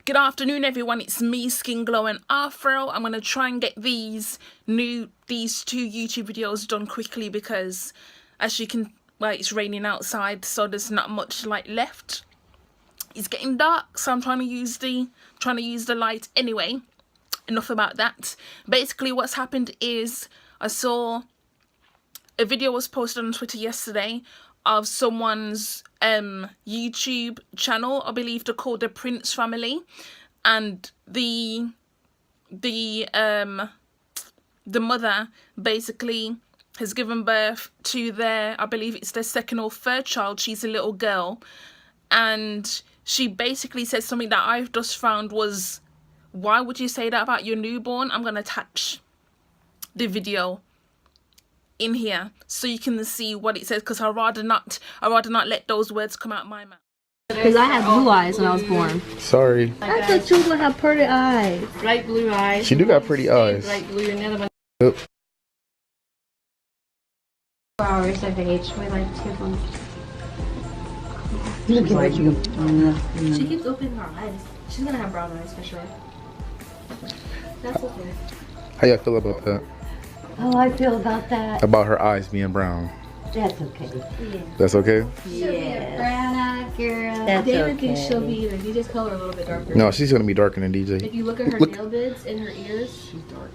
Good afternoon, everyone. It's me, Skin Glow and Afro. I'm gonna try and get these two YouTube videos done quickly because, as you can, well, it's raining outside, so there's not much light left. It's getting dark, so I'm trying to use the light. Anyway, enough about that. Basically, what's happened is I saw a video was posted on Twitter yesterday of someone's YouTube channel. I believe they're called the Prince Family, and the mother basically has given birth to their, I believe it's their second or third child. She's a little girl, and she basically said something that I've just found was, why would you say that about your newborn? I'm gonna attach the video in here so you can see what it says, because I'd rather not let those words come out my mouth. Because I had blue eyes when I was born. Sorry. I thought you would have pretty eyes. Bright blue eyes. She do got pretty eyes. Bright blue, another one. Yep. 4 hours of age with like 2 months. Look at you. She keeps opening her eyes. She's gonna have brown eyes for sure. That's okay. How y'all feel about that? How I feel about that? About her eyes being brown. That's okay. Yeah. That's okay? Yeah. Brown girl. That's David okay. thinks she'll be either. You just color a little bit darker. No, she's gonna be darker than DJ. If you look at her nail beds and her ears, she's dark.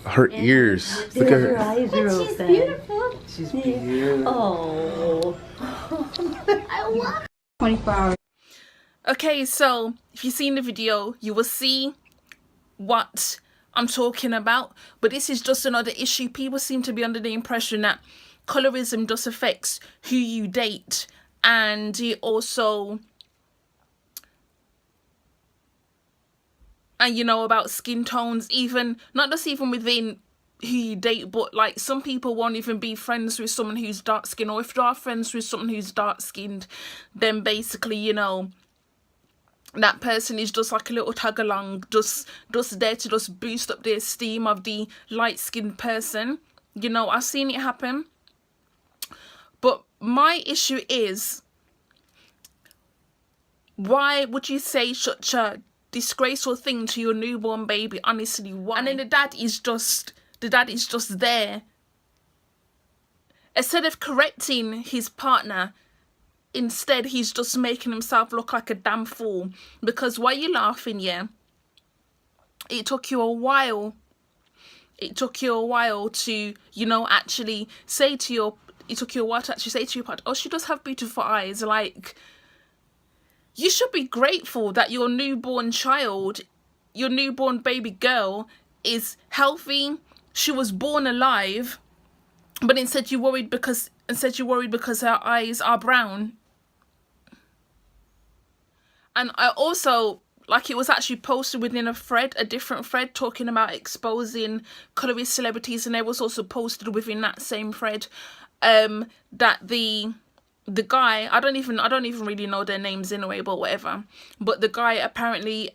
Her ears. Look at Her her. eyes are But she's open. beautiful. She's beautiful. Oh. I love 24 hours. Okay, so if you've seen the video, you will see what I'm talking about. But this is just another issue. People seem to be under the impression that colorism just affects who you date, and it also, and you know, about skin tones, even not just even within who you date, but like some people won't even be friends with someone who's dark skinned, or if they are friends with someone who's dark skinned, then basically, you know, that person is just like a little tag along, just there to just boost up the esteem of the light skinned person. You know, I've seen it happen. But my issue is, why would you say such a disgraceful thing to your newborn baby? Honestly, why? And then the dad is just there. Instead of correcting his partner, instead he's just making himself look like a damn fool. Because why are you laughing? Yeah, it took you a while. It took you a while to, you know, actually say to your, it took you a while to actually say to your partner, oh, she does have beautiful eyes. Like, you should be grateful that your newborn child, your newborn baby girl, is healthy. She was born alive. But instead you're worried because her eyes are brown. And I also, like, it was actually posted within a thread, a different thread, talking about exposing colorist celebrities, and it was also posted within that same thread that the guy, I don't even really know their names anyway, but whatever. But the guy apparently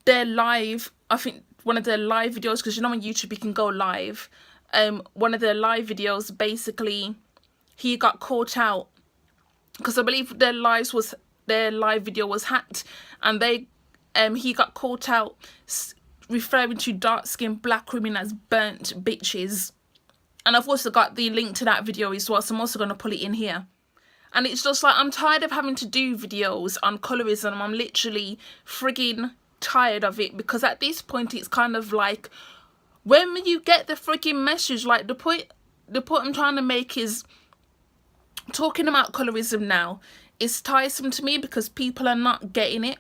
their live, I think one of their live videos, because you know on YouTube you can go live. One of their live videos, basically, he got caught out because I believe their live video was hacked, and he got caught out referring to dark-skinned black women as burnt bitches. And I've also got the link to that video as well, so I'm also going to put it in here. And it's just like, I'm tired of having to do videos on colorism. I'm literally frigging tired of it, because at this point it's kind of like, when you get the freaking message, like the point I'm trying to make is, talking about colorism now is tiresome to me, because people are not getting it.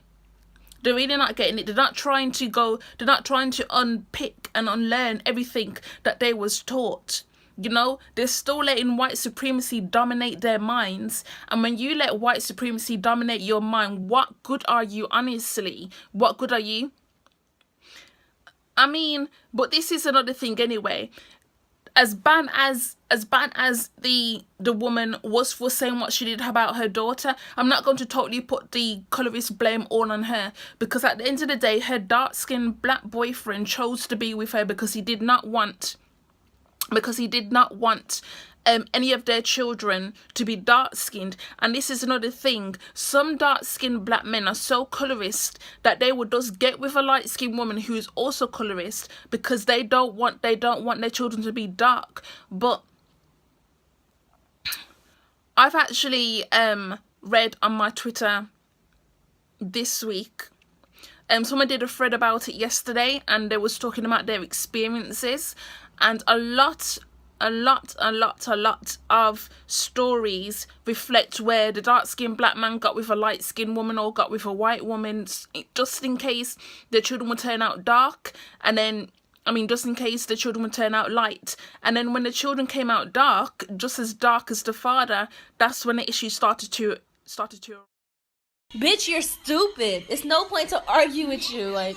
They're really not getting it. They're not trying to unpick and unlearn everything that they was taught. You know, they're still letting white supremacy dominate their minds. And when you let white supremacy dominate your mind, what good are you, honestly? What good are you? I mean, but this is another thing anyway. As bad as the woman was for saying what she did about her daughter, I'm not going to totally put the colorist blame all on her, because at the end of the day, her dark-skinned black boyfriend chose to be with her because he did not want any of their children to be dark-skinned. And this is another thing. Some dark-skinned black men are so colorist that they would just get with a light-skinned woman who's also colorist because they don't want their children to be dark. But I've actually read on my Twitter this week, someone did a thread about it yesterday, and they was talking about their experiences, and a lot of stories reflect where the dark-skinned black man got with a light-skinned woman or got with a white woman just in case their children would turn out dark, and then just in case the children would turn out light. And then when the children came out dark, just as dark as the father, that's when the issue started to. Bitch, you're stupid. It's no point to argue with you. Like,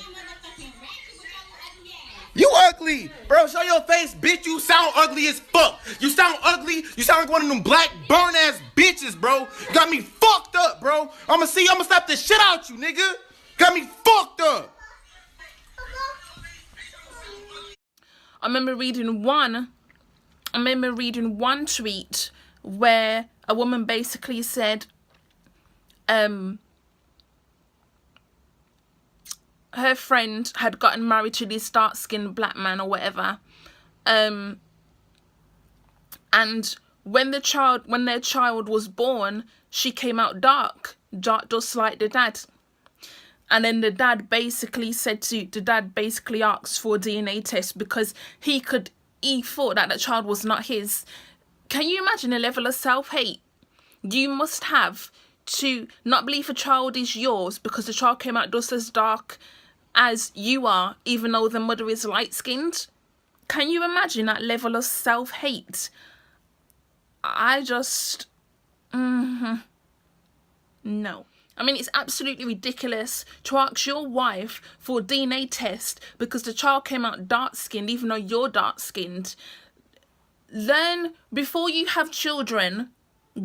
you ugly, bro. Show your face, bitch. You sound ugly as fuck. You sound ugly. You sound like one of them black burn ass bitches, bro. You got me fucked up, bro. I'ma slap the shit out you, nigga. Got me fucked up. I remember reading one tweet where a woman basically said, her friend had gotten married to this dark-skinned black man or whatever, and when their child was born, she came out dark, just like the dad. And then the dad basically asked for a DNA test because he thought that the child was not his. Can you imagine the level of self-hate you must have to not believe a child is yours because the child came out just as dark as you are, even though the mother is light-skinned? Can you imagine that level of self-hate? I just... no. It's absolutely ridiculous to ask your wife for a DNA test because the child came out dark-skinned, even though you're dark-skinned. Learn, before you have children,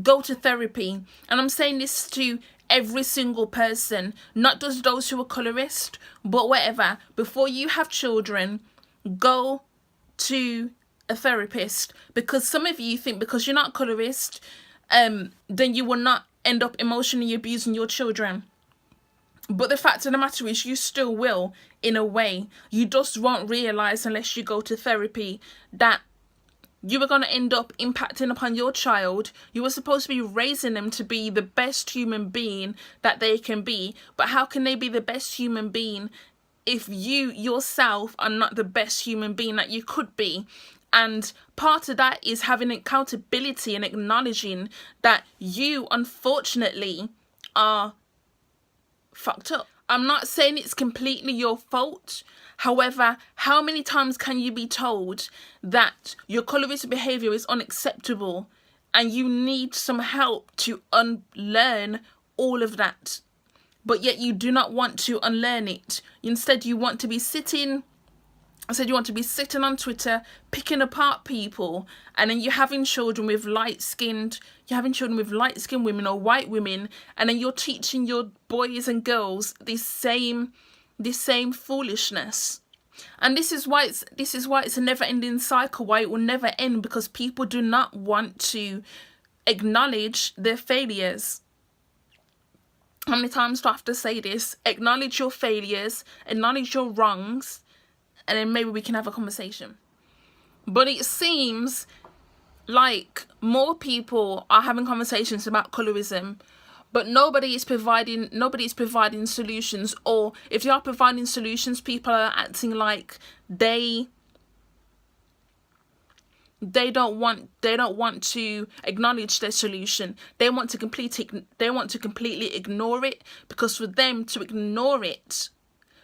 go to therapy. And I'm saying this to every single person, not just those who are colorist, but whatever. Before you have children, go to a therapist, because some of you think because you're not colorist, then you will not end up emotionally abusing your children. But the fact of the matter is, you still will, in a way. You just won't realize unless you go to therapy that you are going to end up impacting upon your child. You were supposed to be raising them to be the best human being that they can be. But how can they be the best human being if you yourself are not the best human being that you could be? And part of that is having accountability and acknowledging that you, unfortunately, are fucked up. I'm not saying it's completely your fault. However, how many times can you be told that your colorist behavior is unacceptable and you need some help to unlearn all of that? But yet you do not want to unlearn it. Instead, you want to be sitting on Twitter picking apart people, and then you're having children with light-skinned women or white women, and then you're teaching your boys and girls this same foolishness. And this is why it's a never-ending cycle, why it will never end, because people do not want to acknowledge their failures. How many times do I have to say this? Acknowledge your failures, acknowledge your wrongs, and then maybe we can have a conversation. But it seems like more people are having conversations about colorism, but nobody is providing solutions. Or if they are providing solutions, people are acting like they don't want to acknowledge their solution. They want to completely ignore it, because for them to ignore it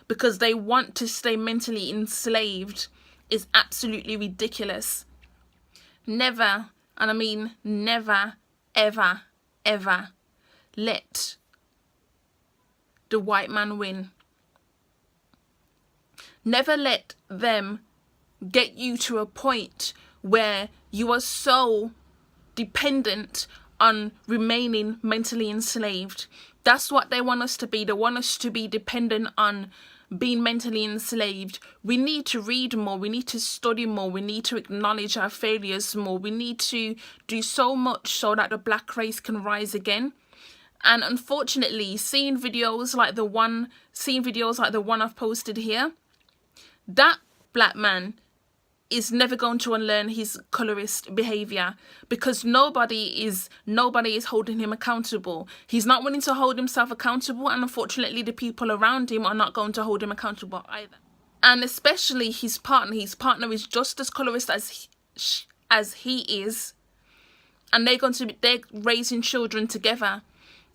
because they want to stay mentally enslaved is absolutely ridiculous. Never, and I mean never, ever, ever let the white man win. Never let them get you to a point where you are so dependent on remaining mentally enslaved. That's what they want us to be. They want us to be dependent on being mentally enslaved. We need to read more, we need to study more, we need to acknowledge our failures more, we need to do so much so that the black race can rise again. And unfortunately, seeing videos like the one I've posted here, that black man is never going to unlearn his colorist behavior, because nobody is holding him accountable. He's not willing to hold himself accountable, and unfortunately the people around him are not going to hold him accountable either. And especially his partner is just as colorist as he is, and they're raising children together.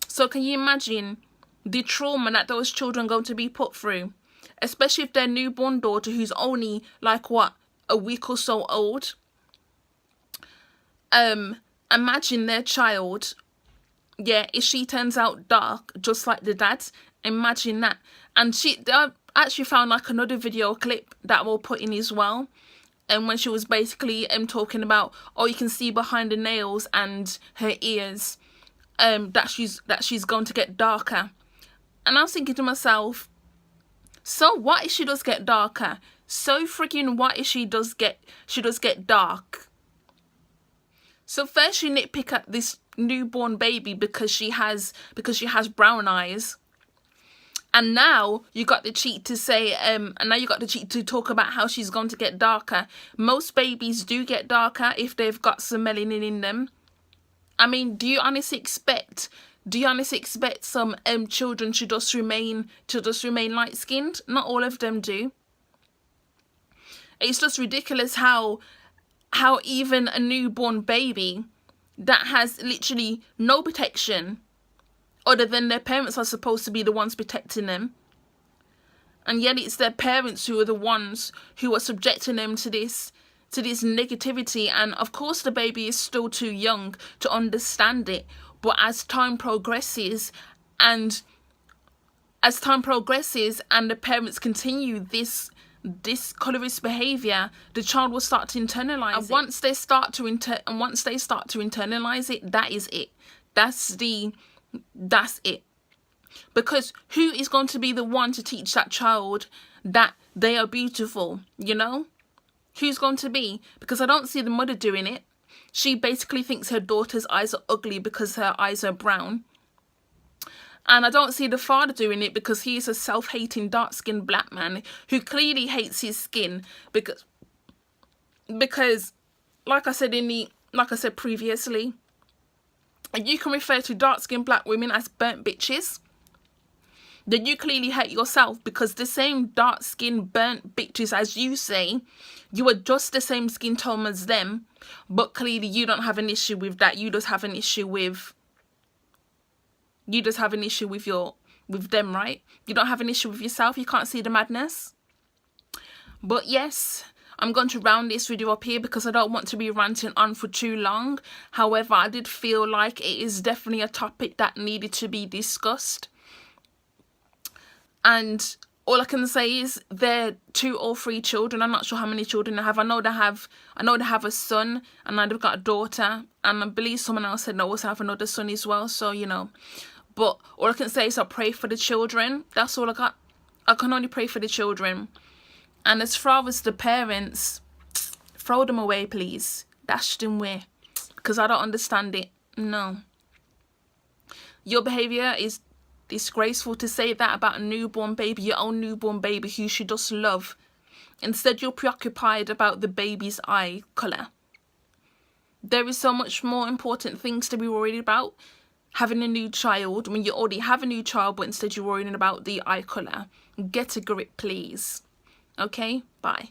So can you imagine the trauma that those children are going to be put through, especially if their newborn daughter, who's only like a week or so old, imagine their child, if she turns out dark just like the dad, imagine that. And I actually found like another video clip that we'll put in as well, and when she was basically talking about, you can see behind the nails and her ears that she's going to get darker. And I was thinking to myself, so what if she does get darker? So freaking what if she does get dark? So first you nitpick at this newborn baby because she has brown eyes, and now you got the cheek to say to talk about how she's going to get darker. Most babies do get darker if they've got some melanin in them. I mean, do you honestly expect some children to just remain light skinned? Not all of them do. It's just ridiculous how even a newborn baby that has literally no protection other than their parents are supposed to be the ones protecting them, and yet it's their parents who are the ones who are subjecting them to this negativity. And of course the baby is still too young to understand it, but as time progresses and the parents continue this colorist behavior, the child will start to internalize it. And once they start to internalize it, that is it. That's it. Because who is going to be the one to teach that child that they are beautiful, you know? Who's going to be? Because I don't see the mother doing it. She basically thinks her daughter's eyes are ugly because her eyes are brown. And I don't see the father doing it because he's a self-hating, dark-skinned black man who clearly hates his skin because like I said previously, you can refer to dark-skinned black women as burnt bitches. Then you clearly hate yourself, because the same dark-skinned burnt bitches as you say, you are just the same skin tone as them, but clearly you don't have an issue with that. You just have an issue with them, right? You don't have an issue with yourself. You can't see the madness. But yes, I'm going to round this video up here because I don't want to be ranting on for too long. However, I did feel like it is definitely a topic that needed to be discussed. And all I can say is they're 2 or 3 children. I'm not sure how many children they have. I know they have a son, and they've got a daughter, and I believe someone else said they also have another son as well. So, you know, but all I can say is I pray for the children. That's all I got. I can only pray for the children. And as far as the parents, throw them away, please. Dash them away, because I don't understand it. No. Your behavior is disgraceful. To say that about a newborn baby, your own newborn baby who you should just love. Instead, you're preoccupied about the baby's eye colour. There is so much more important things to be worried about. Having a new child, when you already have a new child, but instead you're worrying about the eye colour. Get a grip, please. Okay, bye.